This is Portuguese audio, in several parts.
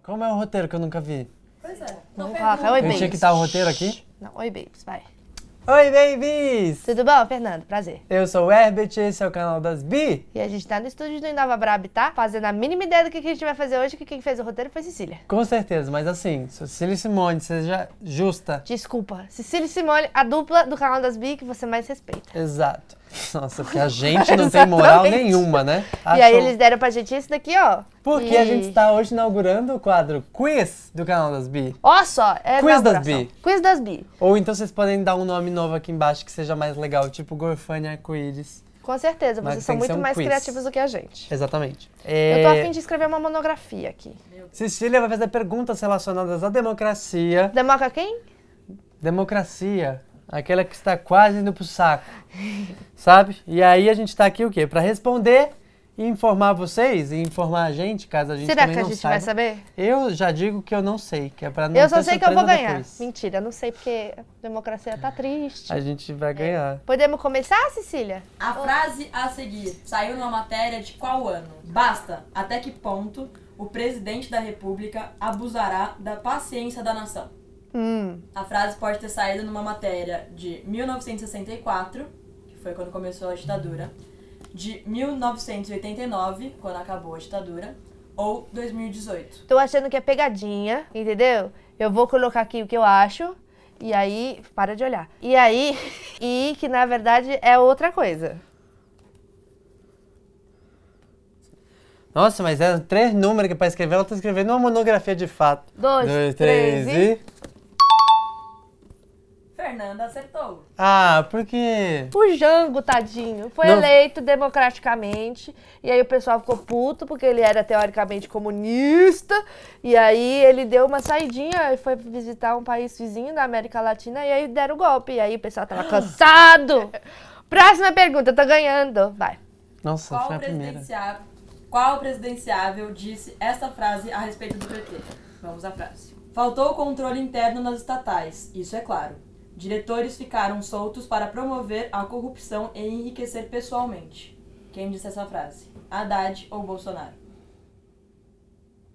Como é o roteiro que eu nunca vi? Pois é. Vamos colocar oi, Eu babies. tinha que estar o roteiro aqui? Não, oi, babies, vai. Oi, babies! Tudo bom, Fernando? Prazer. Eu sou o Herbert, esse é o canal das Bi. E a gente tá no estúdio do Indava Brab, tá? Fazendo a mínima ideia do que a gente vai fazer hoje, que quem fez o roteiro foi Cecília. Com certeza, mas assim, Cecília e Simone, seja justa. Desculpa. Cecília e Simone, a dupla do canal das Bi que você mais respeita. Exato. Nossa, porque a gente não tem moral Exatamente. nenhuma, né? E aí eles deram pra gente esse daqui, ó. Porque a gente está hoje inaugurando o quadro Quiz do canal das Bi. Ó só, é Quiz das inauguração. Bi. Quiz das Bi. Ou então vocês podem dar um nome novo aqui embaixo que seja mais legal, tipo Gorfânia Arco-Íris. Com certeza, Mas vocês tem são que ser muito um mais quiz. criativos do que a gente. Exatamente. Eu tô a fim de escrever uma monografia aqui. Cecília vai fazer perguntas relacionadas à democracia. Democa quem? Democracia, aquela que está quase indo pro saco, sabe? E aí a gente tá aqui o quê? Pra responder e informar vocês e informar a gente, caso a gente Será também que a não gente saiba. vai saber? Eu já digo que eu não sei, que é pra não Eu só ter sei que eu vou surpresa ganhar. depois. Mentira, eu não sei porque a democracia tá triste. A gente vai ganhar. Podemos começar, Cecília? A frase a seguir saiu numa matéria de qual ano? Basta. Até que ponto o presidente da República abusará da paciência da nação? A frase pode ter saído numa matéria de 1964, que foi quando começou a ditadura, de 1989, quando acabou a ditadura, ou 2018. Tô achando que é pegadinha, entendeu? Eu vou colocar aqui o que eu acho, e aí... Para de olhar. E aí... E que, na verdade, é outra coisa. Nossa, mas é 3 números que é pra escrever, ela tá escrevendo uma monografia de fato. 2, 3 e... Fernanda acertou. Ah, por quê? O Jango, tadinho, foi Não. eleito democraticamente, e aí o pessoal ficou puto, porque ele era teoricamente comunista, e aí ele deu uma saidinha e foi visitar um país vizinho da América Latina, e aí deram o golpe, e aí o pessoal tava cansado. Próxima pergunta, eu tô ganhando, vai. Nossa, foi a primeira. Qual presidenciável disse esta frase a respeito do PT? Vamos à frase. Faltou controle interno nas estatais, isso é claro. Diretores ficaram soltos para promover a corrupção e enriquecer pessoalmente. Quem disse essa frase? Haddad ou Bolsonaro?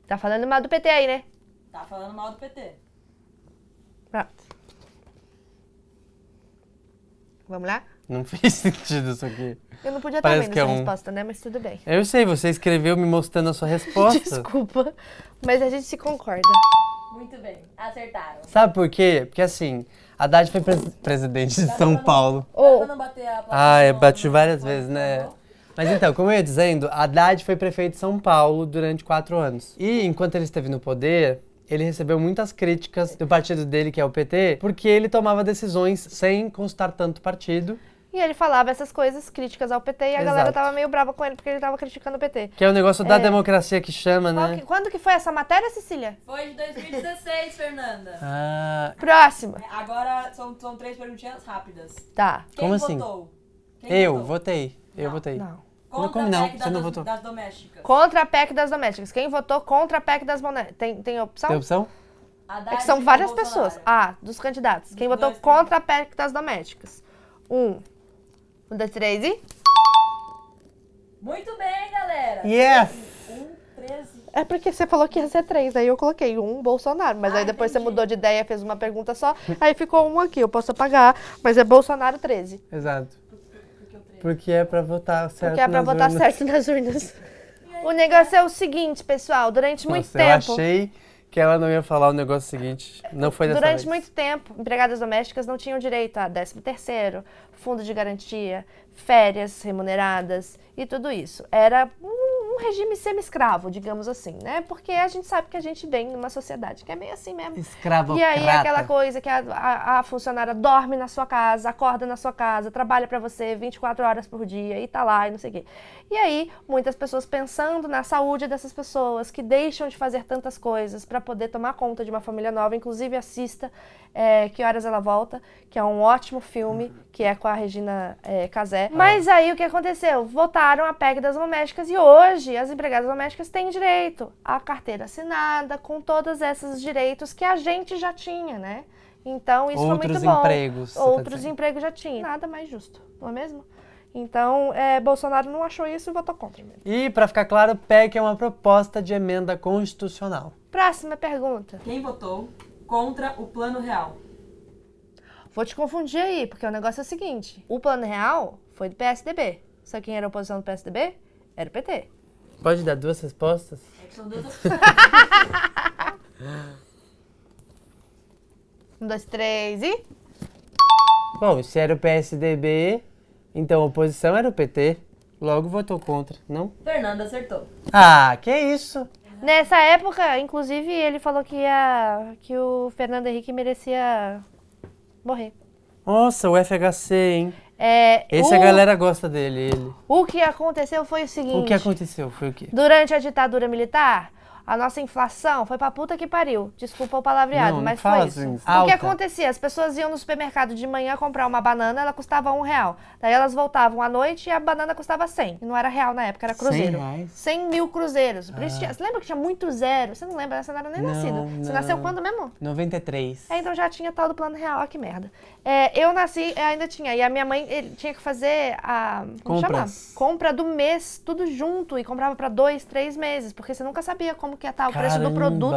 Tá falando mal do PT aí, né? Tá falando mal do PT. Pronto. Vamos lá? Não fez sentido isso aqui. Eu não podia estar Parece vendo que é essa um- resposta, né? Mas tudo bem. Eu sei, você escreveu me mostrando a sua resposta. Desculpa, mas a gente se concorda. Muito bem, acertaram. Sabe por quê? Porque assim, Haddad foi presidente de São Paulo. Ou- Dá pra não bater a placa Ah, eu no- bati no- várias no- vezes, né? no- Mas então, como eu ia dizendo, Haddad foi prefeito de São Paulo durante 4 anos. E enquanto ele esteve no poder, ele recebeu muitas críticas do partido dele, que é o PT, porque ele tomava decisões sem consultar tanto o partido, E ele falava essas coisas críticas ao PT e a galera Exato. tava meio brava com ele porque ele tava criticando o PT. que é o negócio da democracia que chama, né? Quando que foi essa matéria, Cecília? Foi de 2016, Fernanda. Ah, Próxima. Agora são 3 perguntinhas rápidas. Tá. Quem Como assim? votou? Quem eu votou? votei. Eu Não. votei. Não. Contra Como a não? PEC Você não das, votou. das domésticas. Contra a PEC das domésticas. Quem votou contra a PEC das domésticas? Tem opção? Tem opção? Haddad É que são ou várias Bolsonaro? pessoas. Ah, dos candidatos. Quem Dos votou dois contra a PEC das domésticas? 1, 2, 3 e... Muito bem, galera. Yes! 13. É porque você falou que ia ser 3, aí eu coloquei 1 Bolsonaro. Mas aí depois você entendi. mudou de ideia, fez uma pergunta só, aí ficou 1 aqui. Eu posso apagar, mas é Bolsonaro 13. Exato. Porque é pra votar certo Porque é pra nas votar urnas. certo nas urnas. O negócio é o seguinte, pessoal. Durante muito Nossa, eu tempo... achei que ela não ia falar o negócio seguinte. Não foi dessa Durante vez. muito tempo, empregadas domésticas não tinham direito a 13º, fundo de garantia, férias remuneradas e tudo isso. Era um regime semi-escravo, digamos assim, né? Porque a gente sabe que a gente vem numa sociedade que é meio assim mesmo. Escravocrata. E aí é aquela coisa que a funcionária dorme na sua casa, acorda na sua casa, trabalha pra você 24 horas por dia e tá lá e não sei o quê. E aí, muitas pessoas pensando na saúde dessas pessoas que deixam de fazer tantas coisas pra poder tomar conta de uma família nova, inclusive assista Que Horas Ela Volta, que é um ótimo filme, que é com a Regina Casé. Mas aí o que aconteceu? Votaram a PEC das domésticas e hoje as empregadas domésticas têm direito à carteira assinada, com todos esses direitos que a gente já tinha, né? Então isso foi muito bom. Outros empregos. você tá Outros dizendo. empregos já tinha. Nada mais justo, não é mesmo? Então, Bolsonaro não achou isso e votou contra mesmo. E, pra ficar claro, PEC é uma proposta de emenda constitucional. Próxima pergunta. Quem votou contra o Plano Real? Vou te confundir aí, porque o negócio é o seguinte. O Plano Real foi do PSDB. Sabe quem era a oposição do PSDB? Era o PT. Pode dar 2 respostas? É que são duas 1, 2, 3 e... Bom, se era o PSDB, então a oposição era o PT. Logo votou contra, não? Fernanda acertou. Ah, que isso? Nessa época, inclusive, ele falou que o Fernando Henrique merecia morrer. Nossa, o FHC, hein? A A galera gosta dele, ele. O que aconteceu foi o seguinte. O que aconteceu? Foi o quê? Durante a ditadura militar, a nossa inflação foi pra puta que pariu. Desculpa o palavreado, Não mas fala foi isso. assim. O que Alta. acontecia? As pessoas iam no supermercado de manhã comprar uma banana, ela custava R$1. Daí elas voltavam à noite e a banana custava 100. E não era real na época, era cruzeiro. 100 reais? 100 mil cruzeiros. Por isso você lembra que tinha muito zero? Você não lembra? Você não era nem Não, nascido. Você não. nasceu quando mesmo? 93. Então já tinha tal do plano real, ó que merda. Eu nasci, ainda tinha. E a minha mãe tinha que fazer a... Como Compras. chama? Compra do mês, tudo junto. E comprava pra 2, 3 meses. Porque você nunca sabia como que ia estar o preço do produto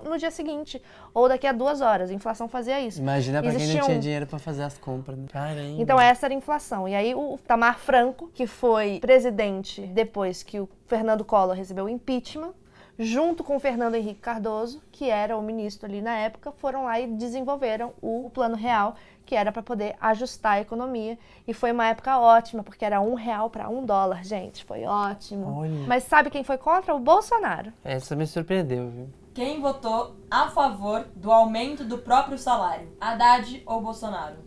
no dia seguinte. Ou daqui a 2 horas. A inflação fazia isso. Imagina pra quem não Existia tinha dinheiro pra fazer as compras, né? Caramba. Então essa era a inflação. E aí o Tamar Franco, que foi presidente depois que o Fernando Collor recebeu o impeachment, junto com o Fernando Henrique Cardoso, que era o ministro ali na época, foram lá e desenvolveram o Plano Real, que era para poder ajustar a economia. E foi uma época ótima, porque era R$1 para $1, gente. Foi ótimo. Olha. Mas sabe quem foi contra? O Bolsonaro. Essa me surpreendeu, viu? Quem votou a favor do aumento do próprio salário? Haddad ou Bolsonaro?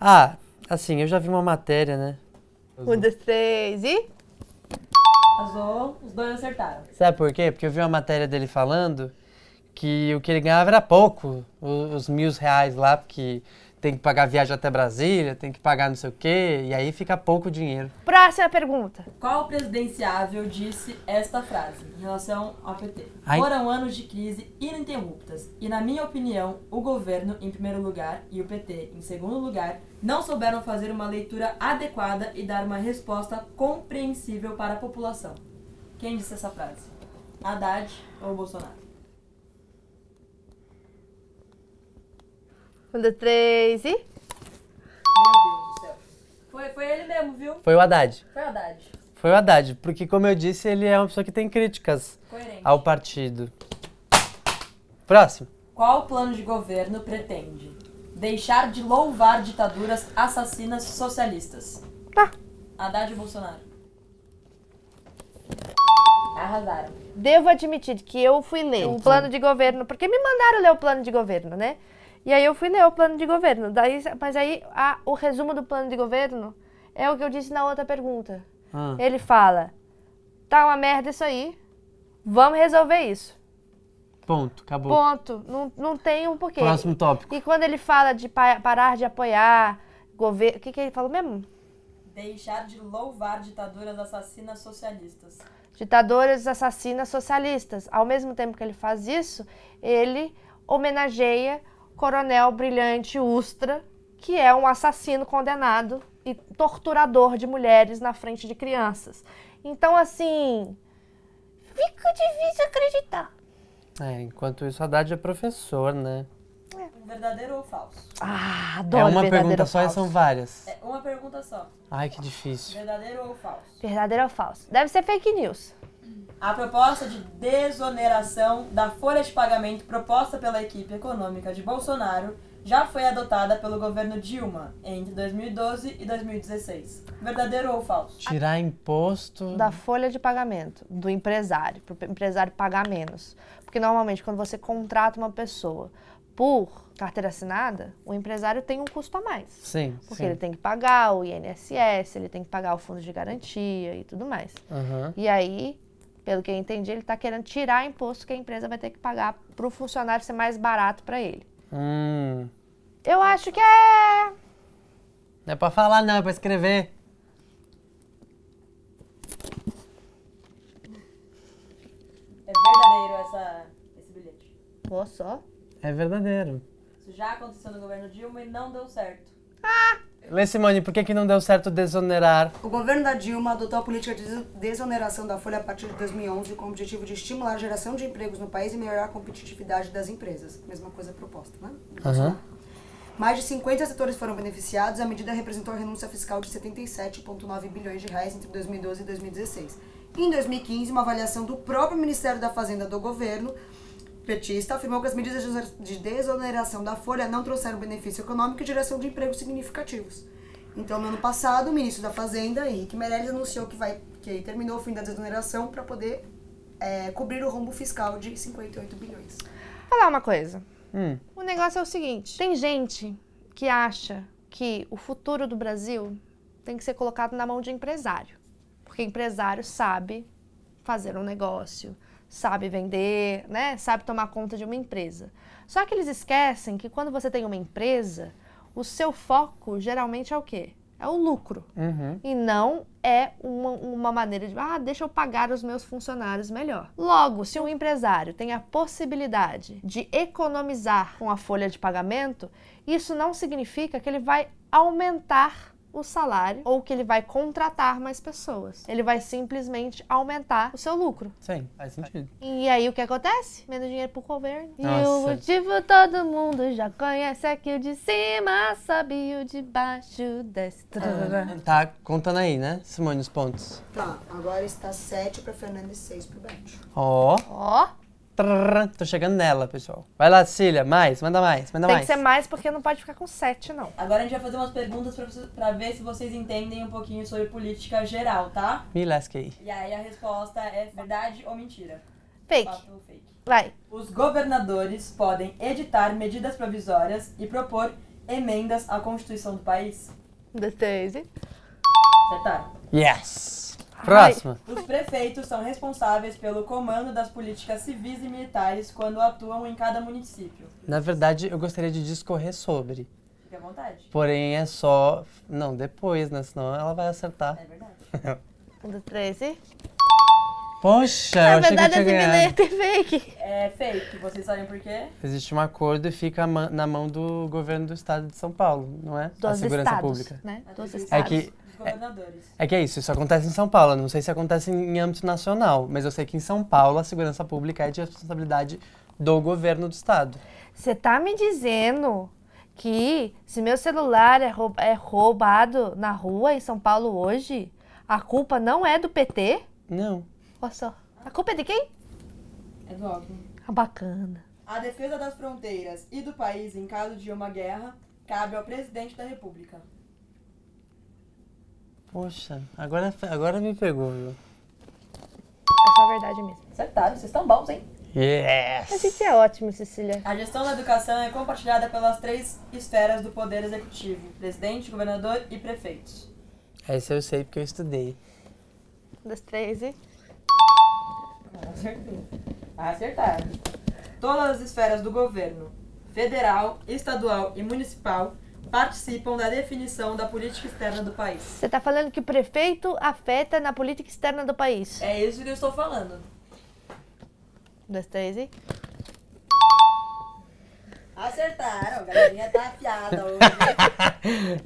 Ah, assim, eu já vi uma matéria, né? 1, 2, 3 e... Azul, os dois acertaram. Sabe por quê? Porque eu vi uma matéria dele falando que o que ele ganhava era pouco, os R$1.000 lá, porque tem que pagar viagem até Brasília, tem que pagar não sei o quê, e aí fica pouco dinheiro. Próxima pergunta. Qual presidenciável disse esta frase em relação ao PT? Ai. Foram anos de crise ininterruptas e, na minha opinião, o governo, em primeiro lugar, e o PT, em segundo lugar, não souberam fazer uma leitura adequada e dar uma resposta compreensível para a população. Quem disse essa frase? Haddad ou Bolsonaro? 1, 2, 3 e... Meu Deus do céu. Foi ele mesmo, viu? Foi o Haddad. Foi Haddad. Foi o Haddad, porque como eu disse, ele é uma pessoa que tem críticas Coerente. ao partido. Próximo. Qual plano de governo pretende deixar de louvar ditaduras assassinas socialistas? Tá. Haddad ou Bolsonaro? Arrasaram. Devo admitir que eu fui ler o plano de governo, porque me mandaram ler o plano de governo, né? E aí eu fui ler o plano de governo. Mas aí o resumo do plano de governo é o que eu disse na outra pergunta. Ele fala, tá uma merda isso aí, vamos resolver isso. Ponto, acabou. Ponto. Não tem um porquê. Próximo tópico. E quando ele fala de parar de apoiar governo... O que ele falou mesmo? Deixar de louvar ditaduras assassinas socialistas. Ditaduras assassinas socialistas. Ao mesmo tempo que ele faz isso, ele homenageia Coronel Brilhante Ustra, que é um assassino condenado e torturador de mulheres na frente de crianças. Então, assim, fica difícil acreditar. Enquanto isso, Haddad é professor, né? Verdadeiro ou falso? Ah, É adoro uma verdadeiro pergunta ou só e falso. são várias. É uma pergunta só. Ai, que difícil. Verdadeiro ou falso? Verdadeiro ou falso? Deve ser fake news. A proposta de desoneração da folha de pagamento proposta pela equipe econômica de Bolsonaro já foi adotada pelo governo Dilma entre 2012 e 2016. Verdadeiro ou falso? Tirar imposto... Da folha de pagamento do empresário, para o empresário pagar menos. Porque normalmente quando você contrata uma pessoa por carteira assinada, o empresário tem um custo a mais. Sim, Porque sim. ele tem que pagar o INSS, ele tem que pagar o fundo de garantia e tudo mais. Aham. E aí, pelo que eu entendi, ele está querendo tirar imposto que a empresa vai ter que pagar para o funcionário ser mais barato para ele. Eu acho que é... Não é pra falar não, é pra escrever. É verdadeiro esse bilhete. Pô, só. É verdadeiro. Isso já aconteceu no governo Dilma e não deu certo. Lê, Simone, por que não deu certo desonerar? O governo da Dilma adotou a política de desoneração da folha a partir de 2011 com o objetivo de estimular a geração de empregos no país e melhorar a competitividade das empresas. Mesma coisa proposta, né? Mais de 50 setores foram beneficiados. A medida representou a renúncia fiscal de 77,9 bilhões de reais entre 2012 e 2016. Em 2015, uma avaliação do próprio Ministério da Fazenda do governo petista afirmou que as medidas de desoneração da folha não trouxeram benefício econômico e geração de empregos significativos. Então, no ano passado, o ministro da Fazenda, Henrique Meirelles, anunciou que terminou o fim da desoneração para poder cobrir o rombo fiscal de 58 bilhões. Vou falar uma coisa. O negócio é o seguinte, tem gente que acha que o futuro do Brasil tem que ser colocado na mão de empresário. Porque empresário sabe fazer um negócio, sabe vender, né? Sabe tomar conta de uma empresa. Só que eles esquecem que quando você tem uma empresa, o seu foco geralmente é o quê? É o lucro. E não é uma maneira de, deixa eu pagar os meus funcionários melhor. Logo, se um empresário tem a possibilidade de economizar com a folha de pagamento, isso não significa que ele vai aumentar o salário ou que ele vai contratar mais pessoas. Ele vai simplesmente aumentar o seu lucro. Sim, faz sentido. E aí o que acontece? Menos dinheiro pro governo. Nossa. E o motivo todo mundo já conhece, é que o de cima sobe e o de baixo desce. Tá contando aí, né, Simone, os pontos. Tá, agora está 7 para Fernanda e 6 para o Beth. Ó. Tô chegando nela, pessoal. Vai lá, Cecília, manda mais. Tem que ser mais porque não pode ficar com 7, não. Agora a gente vai fazer umas perguntas pra ver se vocês entendem um pouquinho sobre política geral, tá? Me lasquei. E aí a resposta é verdade ou mentira? Fake. Fato ou fake? Vai. Os governadores podem editar medidas provisórias e propor emendas à Constituição do país? 1, 2, 3. Acertaram. Yes! Próxima. Os prefeitos são responsáveis pelo comando das políticas civis e militares quando atuam em cada município. Na verdade, eu gostaria de discorrer sobre. Fique à vontade. Porém, é só... Não, depois, né? Senão ela vai acertar. É verdade. 1, 2, 3. Poxa, eu Na achei que eu verdade, tinha esse ganhado. bilhete é fake. É fake. Vocês sabem por quê? Existe um acordo e fica na mão do governo do estado de São Paulo, não é? Dos a segurança estados, pública. né? Dos É estados. que- Os governadores. É que é isso acontece em São Paulo. Eu não sei se acontece em âmbito nacional, mas eu sei que em São Paulo a segurança pública é de responsabilidade do governo do estado. Você tá me dizendo que se meu celular é roubado na rua em São Paulo hoje, a culpa não é do PT? Não. Olha só. A culpa é de quem? É do Alckmin. Bacana. A defesa das fronteiras e do país em caso de uma guerra cabe ao presidente da República. Poxa, agora me pegou, viu? É só verdade mesmo. Acertaram, vocês estão bons, hein? A Yes! gente é ótimo, Cecília. A gestão da educação é compartilhada pelas 3 esferas do poder executivo: presidente, governador e prefeitos. Essa eu sei porque eu estudei. 1, 2, 3. Acertaram. Todas as esferas do governo, federal, estadual e municipal, participam da definição da política externa do país. Você tá falando que o prefeito afeta na política externa do país. É isso que eu estou falando. 1, 2, 3. Acertaram, a galerinha tá afiada hoje.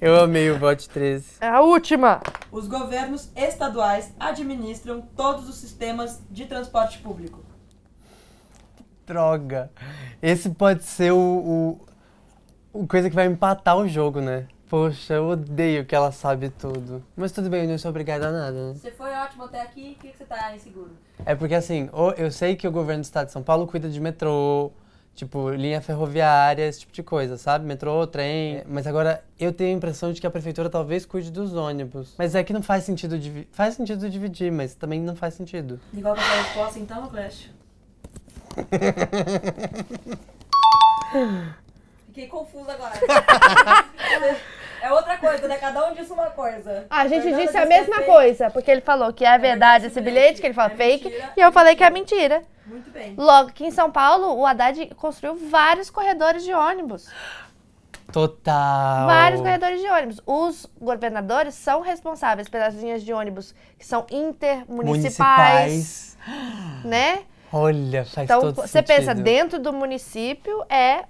Eu amei o voto 13. É a última. Os governos estaduais administram todos os sistemas de transporte público. Droga. Esse pode ser o coisa que vai empatar o jogo, né? Poxa, eu odeio que ela sabe tudo. Mas tudo bem, eu não sou obrigada a nada, né? Você foi ótimo até aqui, por que você tá inseguro? É porque assim, eu sei que o governo do estado de São Paulo cuida de metrô, tipo, linha ferroviária, esse tipo de coisa, sabe? Metrô, trem. Mas agora eu tenho a impressão de que a prefeitura talvez cuide dos ônibus. Mas é que não faz sentido dividir. Faz sentido dividir, mas também não faz sentido. E qual que é a sua resposta então, Clash? Fiquei confusa agora. É outra coisa, né? Cada um disse uma coisa. A gente Fernanda disse a que mesma é coisa, porque ele falou que é verdade esse bilhete, que ele fala É fake, mentira, e eu é falei que é mentira. mentira. Muito bem. Logo que em São Paulo, o Haddad construiu vários corredores de ônibus. Total. Vários corredores de ônibus. Os governadores são responsáveis pelas linhas de ônibus que são intermunicipais, Municipais. né? Olha, faz Então, todo você sentido. pensa, dentro do município é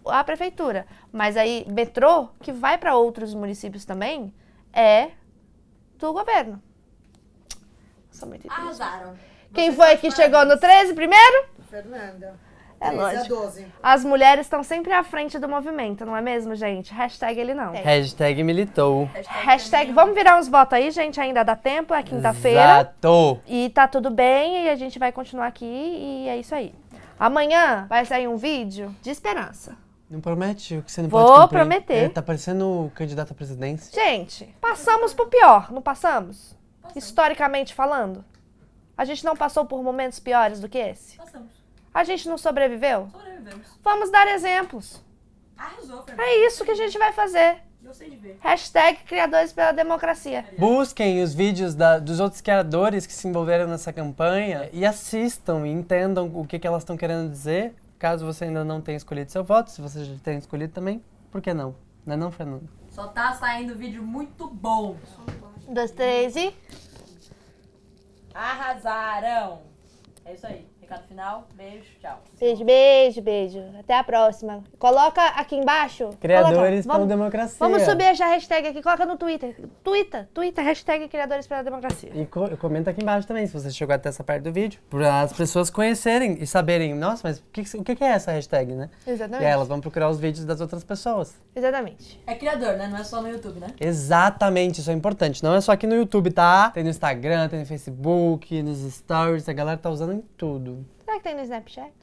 a prefeitura. Mas aí, metrô, que vai para outros municípios também, é do governo. Sou muito inteligente. Arrasaram. Quem Vocês foi estão que de chegou no parabéns. 13 primeiro? Fernanda. É 13 a lógico. 12. As mulheres estão sempre à frente do movimento, não é mesmo, gente? Hashtag ele não. Hashtag militou. Hashtag, vamos virar uns votos aí, gente, ainda dá tempo, é quinta-feira. Exato. E tá tudo bem e a gente vai continuar aqui e é isso aí. Amanhã vai sair um vídeo de esperança. Não promete o que você não Vou pode cumprir. prometer. Tá parecendo o candidato à presidência. Gente, passamos pro pior, não passamos? Historicamente falando. A gente não passou por momentos piores do que esse? Passamos. A gente não sobreviveu? Sobrevivemos. Vamos dar exemplos. Arrasou, Fernanda. É isso que a gente vai fazer. Gostei de ver. Hashtag Criadores pela Democracia. Busquem os vídeos dos outros criadores que se envolveram nessa campanha e assistam e entendam o que elas estão querendo dizer. Caso você ainda não tenha escolhido seu voto, se você já tem escolhido também, por que não? Não é não, Fernando? Só tá saindo vídeo muito bom. 1, 2, 3 e... Arrasaram. É isso aí. Recado final. Beijo. Tchau. Beijo, beijo, beijo. Até a próxima. Coloca aqui embaixo. Criadores Coloca. pela democracia. Vamos subir essa hashtag aqui. Coloca no Twitter. Twitter, hashtag Criadores pela Democracia. E comenta aqui embaixo também, se você chegou até essa parte do vídeo, para as pessoas conhecerem e saberem, nossa, mas o que é essa hashtag, né? Exatamente. E aí elas vão procurar os vídeos das outras pessoas. Exatamente. É criador, né? Não é só no YouTube, né? Exatamente, isso é importante. Não é só aqui no YouTube, tá? Tem no Instagram, tem no Facebook, nos stories, a galera tá usando em tudo. Será que tem no Snapchat?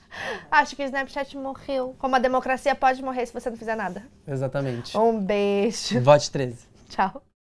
Acho que o Snapchat morreu. Como a democracia pode morrer se você não fizer nada. Exatamente. Um beijo. Vote 13. Tchau.